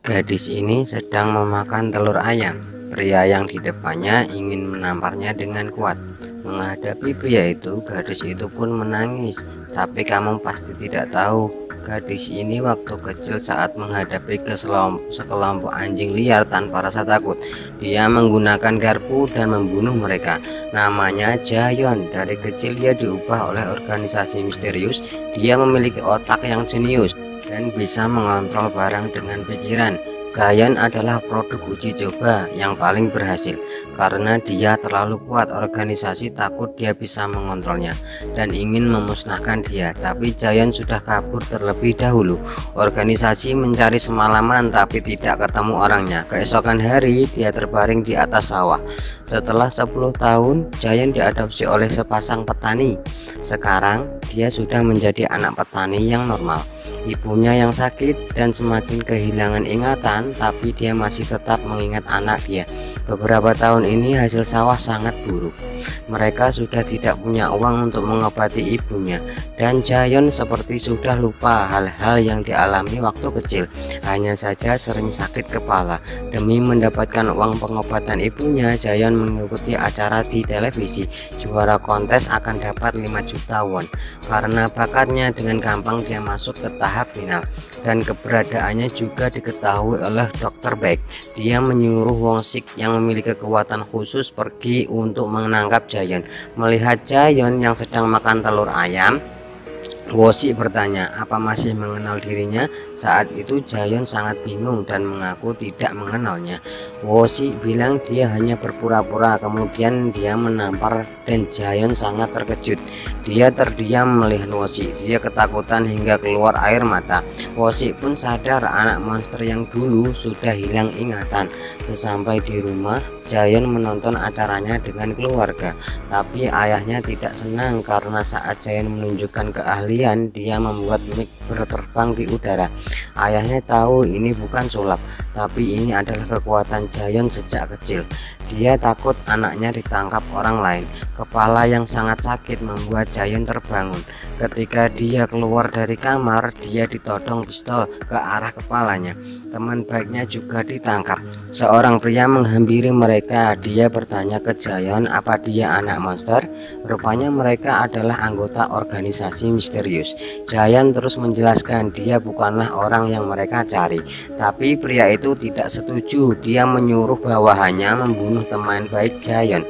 Gadis ini sedang memakan telur ayam. Pria yang di depannya ingin menamparnya dengan kuat. Menghadapi pria itu, gadis itu pun menangis. Tapi kamu pasti tidak tahu, gadis ini waktu kecil saat menghadapi sekelompok anjing liar tanpa rasa takut, dia menggunakan garpu dan membunuh mereka. Namanya Jayon. Dari kecil dia diubah oleh organisasi misterius. Dia memiliki otak yang jenius dan bisa mengontrol barang dengan pikiran. Jayon adalah produk uji coba yang paling berhasil. Karena dia terlalu kuat, organisasi takut dia bisa mengontrolnya dan ingin memusnahkan dia. Tapi Jayon sudah kabur terlebih dahulu. Organisasi mencari semalaman tapi tidak ketemu orangnya. Keesokan hari dia terbaring di atas sawah. Setelah 10 tahun Jayon diadopsi oleh sepasang petani. Sekarang dia sudah menjadi anak petani yang normal. Ibunya yang sakit dan semakin kehilangan ingatan, tapi dia masih tetap mengingat anak dia. Beberapa tahun ini hasil sawah sangat buruk. Mereka sudah tidak punya uang untuk mengobati ibunya, dan Jayon seperti sudah lupa hal-hal yang dialami waktu kecil. Hanya saja sering sakit kepala. Demi mendapatkan uang pengobatan ibunya, Jayon mengikuti acara di televisi. Juara kontes akan dapat 5 juta won. Karena bakatnya, dengan gampang dia masuk ke tahap final, dan keberadaannya juga diketahui oleh Dr. Baek. Dia menyuruh Wong Sik yang memiliki kekuatan khusus pergi untuk menangkap Jayon. Melihat Jayon yang sedang makan telur ayam, Wosik bertanya apa masih mengenal dirinya. Saat itu Jayon sangat bingung dan mengaku tidak mengenalnya. Wosik bilang dia hanya berpura-pura. Kemudian dia menampar dan Jayon sangat terkejut. Dia terdiam melihat Wosik. Dia ketakutan hingga keluar air mata. Wosik pun sadar anak monster yang dulu sudah hilang ingatan. Sesampai di rumah, Jayon menonton acaranya dengan keluarga. Tapi ayahnya tidak senang karena saat Jayon menunjukkan keahlian, dia membuat mic berterbang di udara. Ayahnya tahu ini bukan sulap, tapi ini adalah kekuatan Jayon sejak kecil. Dia takut anaknya ditangkap orang lain. Kepala yang sangat sakit membuat Jayon terbangun. Ketika dia keluar dari kamar, dia ditodong pistol ke arah kepalanya. Teman baiknya juga ditangkap. Seorang pria menghampiri mereka. Dia bertanya ke Jayon apa dia anak monster. Rupanya mereka adalah anggota organisasi misterius. Jayon terus menjelaskan dia bukanlah orang yang mereka cari. Tapi pria itu tidak setuju. Dia menyuruh bawahannya membunuh teman baik Jayon.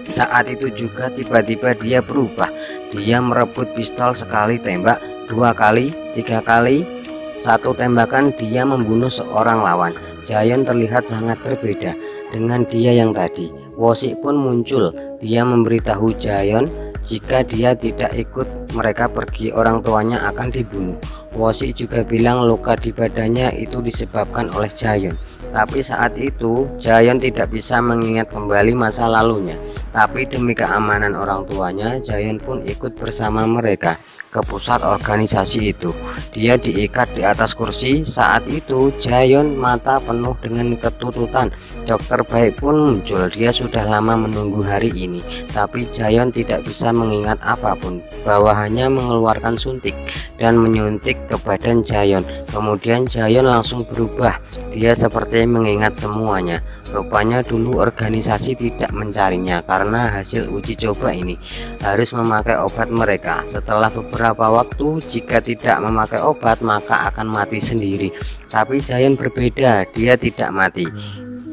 Saat itu juga tiba-tiba dia berubah. Dia merebut pistol sekali tembak, 2 kali, 3 kali. Satu tembakan dia membunuh seorang lawan. Jayon terlihat sangat berbeda dengan dia yang tadi. Wosik pun muncul. Dia memberitahu Jayon jika dia tidak ikut mereka pergi, orang tuanya akan dibunuh. Wosik juga bilang luka di badannya itu disebabkan oleh Jayon. Tapi saat itu Jayon tidak bisa mengingat kembali masa lalunya. Tapi demi keamanan orang tuanya, Jayon pun ikut bersama mereka ke pusat organisasi itu. Dia diikat di atas kursi. Saat itu Jayon mata penuh dengan ketututan. Dokter Baek pun muncul. Dia sudah lama menunggu hari ini. Tapi Jayon tidak bisa mengingat apapun. Bawahannya mengeluarkan suntik dan menyuntik ke badan Jayon. Kemudian Jayon langsung berubah. Dia seperti mengingat semuanya. Rupanya dulu organisasi tidak mencarinya karena hasil uji coba ini harus memakai obat mereka. Setelah beberapa waktu, jika tidak memakai obat maka akan mati sendiri. Tapi Jayon berbeda, dia tidak mati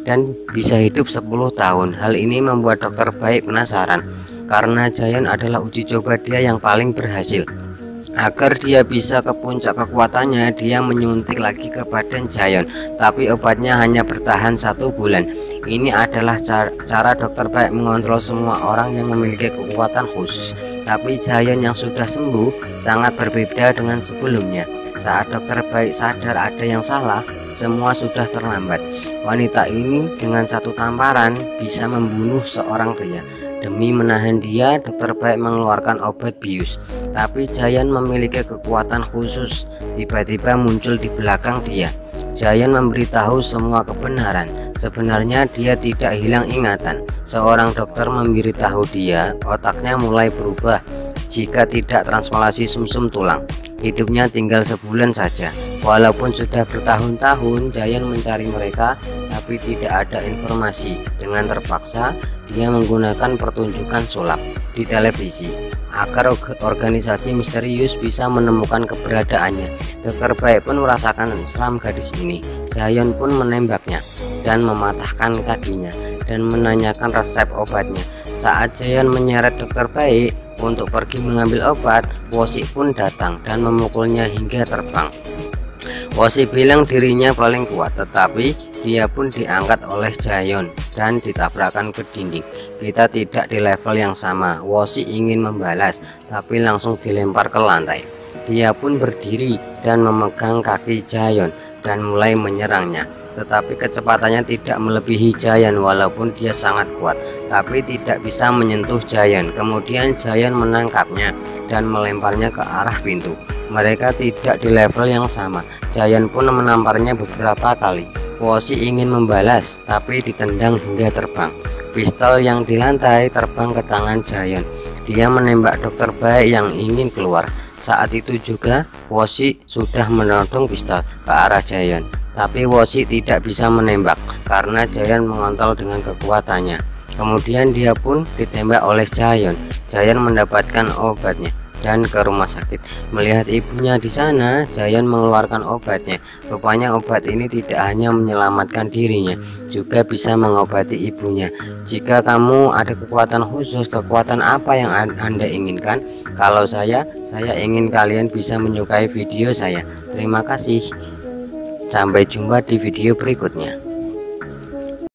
dan bisa hidup 10 tahun. Hal ini membuat Dokter Baek penasaran karena Jayon adalah uji coba dia yang paling berhasil. Agar dia bisa ke puncak kekuatannya, dia menyuntik lagi ke badan Jayon. Tapi obatnya hanya bertahan 1 bulan. Ini adalah cara Dokter Baek mengontrol semua orang yang memiliki kekuatan khusus. Tapi Jayon yang sudah sembuh sangat berbeda dengan sebelumnya. Saat Dokter Baek sadar ada yang salah, semua sudah terlambat. Wanita ini dengan 1 tamparan bisa membunuh seorang pria. Demi menahan dia, Dokter Baek mengeluarkan obat bius. Tapi Jayon memiliki kekuatan khusus. Tiba-tiba muncul di belakang dia. Jayon memberitahu semua kebenaran. Sebenarnya dia tidak hilang ingatan. Seorang dokter memberitahu dia otaknya mulai berubah jika tidak transplantasi sumsum tulang. Hidupnya tinggal sebulan saja. Walaupun sudah bertahun-tahun Giant mencari mereka, tapi tidak ada informasi. Dengan terpaksa, dia menggunakan pertunjukan sulap di televisi agar organisasi misterius bisa menemukan keberadaannya. Dokter Baik pun merasakan seram gadis ini. Giant pun menembaknya dan mematahkan kakinya dan menanyakan resep obatnya. Saat Giant menyeret Dokter Baik untuk pergi mengambil obat, Wosi pun datang dan memukulnya hingga terbang. Wosi bilang dirinya paling kuat, tetapi dia pun diangkat oleh Giant dan ditabrakkan ke dinding. Kita tidak di level yang sama. Wosi ingin membalas, tapi langsung dilempar ke lantai. Dia pun berdiri dan memegang kaki Giant dan mulai menyerangnya. Tetapi kecepatannya tidak melebihi Giant, walaupun dia sangat kuat, tapi tidak bisa menyentuh Giant. Kemudian Giant menangkapnya dan melemparnya ke arah pintu. Mereka tidak di level yang sama. Giant pun menamparnya beberapa kali. Wosi ingin membalas, tapi ditendang hingga terbang. Pistol yang di lantai terbang ke tangan Giant. Dia menembak Dokter Baik yang ingin keluar. Saat itu juga Wosi sudah menodong pistol ke arah Giant, tapi Wosi tidak bisa menembak karena Giant mengontrol dengan kekuatannya. Kemudian dia pun ditembak oleh Giant. Giant mendapatkan obatnya dan ke rumah sakit. Melihat ibunya di sana, Giant mengeluarkan obatnya. Rupanya obat ini tidak hanya menyelamatkan dirinya, juga bisa mengobati ibunya. Jika kamu ada kekuatan khusus, kekuatan apa yang Anda inginkan? Kalau saya ingin kalian bisa menyukai video saya. Terima kasih. Sampai jumpa di video berikutnya.